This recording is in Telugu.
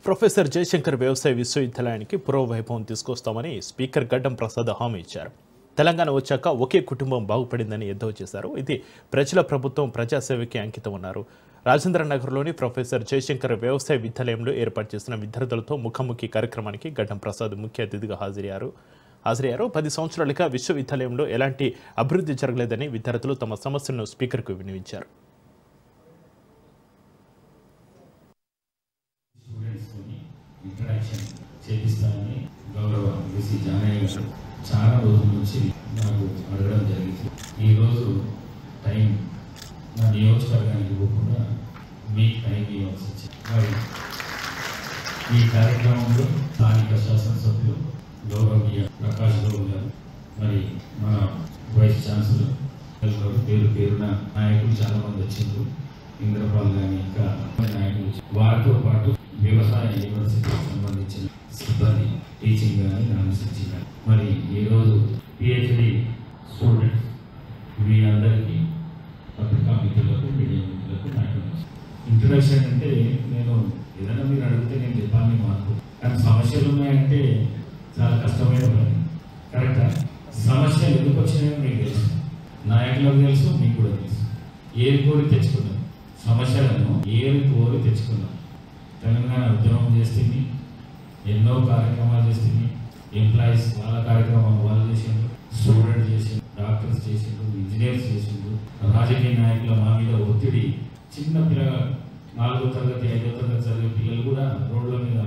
ప్రొఫెసర్ జయశంకర్ వ్యవసాయ విశ్వవిద్యాలయానికి పురోవైభవం తీసుకొస్తామని స్పీకర్ గడ్డం ప్రసాద్ హామీ ఇచ్చారు. తెలంగాణ వచ్చాక ఒకే కుటుంబం బాగుపడిందని ఎద్దేవా చేశారు. ఇది ప్రజల ప్రభుత్వం ప్రజాసేవకి అంకితం అన్నారు. రాజేంద్ర నగర్లోని ప్రొఫెసర్ జయశంకర్ వ్యవసాయ విద్యాలయంలో ఏర్పాటు చేసిన విద్యార్థులతో ముఖాముఖి కార్యక్రమానికి గడ్డం ప్రసాద్ ముఖ్య అతిథిగా హాజరయ్యారు. 10 సంవత్సరాలుగా విశ్వవిద్యాలయంలో ఎలాంటి అభివృద్ధి జరగలేదని విద్యార్థులు తమ సమస్యలను స్పీకర్కు వినిపించారు. ఇంట్రాక్షన్ చేపిస్తానని గౌరవ విసి జానయ్య గారు చాలా రోజుల నుంచి నాకు అడగడం జరిగింది. ఈరోజు టైం నా నియోజకవర్గానికి పోకుండా మీకు టైం ఇవ్వాల్సి వచ్చింది. మరి ఈ కార్యక్రమంలో స్థానిక శాసనసభ్యులు గౌరవనీయ ప్రకాష్ గౌడ్ గారు, మరి మన వైస్ ఛాన్సలర్ గారు, పేరున నాయకులు చాలా మంది వచ్చిండ్రు. ఇంద్రపాల్ గారి ఇంకా నాయకులు, వారితో పాటు వ్యవసాయ యూనివర్సిటీకి సంబంధించిన సిబ్బంది, టీచింగ్ కానీ నాన్ టీచింగ్ కానీ, మరి ఈరోజు పిహెచ్డి స్టూడెంట్స్ వీళ్ళందరికీ పత్రికా మిత్రులకు, మీడియా మిత్రులకు నాయకులు. ఇంట్రడక్షన్ అంటే నేను ఏదైనా మీరు అడిగితే నేను చెప్పాలని మాకు, కానీ సమస్యలు ఉన్నాయంటే చాలా కష్టమైన పని. కరెక్టా? సమస్యలు ఎందుకు వచ్చినాయో మీకు తెలుసు, నాయకులకు తెలుసు, మీకు కూడా తెలుసు. ఏది కోరి తెచ్చుకున్నాం సమస్యలను, ఏది కోరి తెచ్చుకున్నాం. తెలంగాణ ఉద్యమం చేస్తుంది, ఎన్నో కార్యక్రమాలు చేస్తుంది. ఎంప్లాయీస్ వాళ్ళ కార్యక్రమం వాళ్ళు చేసిండ్రు, స్టూడెంట్ చేసిండ్రు, డాక్టర్స్ చేసిండ్రు, ఇంజనీర్స్ చేసిండ్రు. రాజకీయ నాయకుల మా మీద ఒత్తిడి, చిన్న పిల్లగా 4వ తరగతి 5వ తరగతి చదివే పిల్లలు కూడా రోడ్ల మీద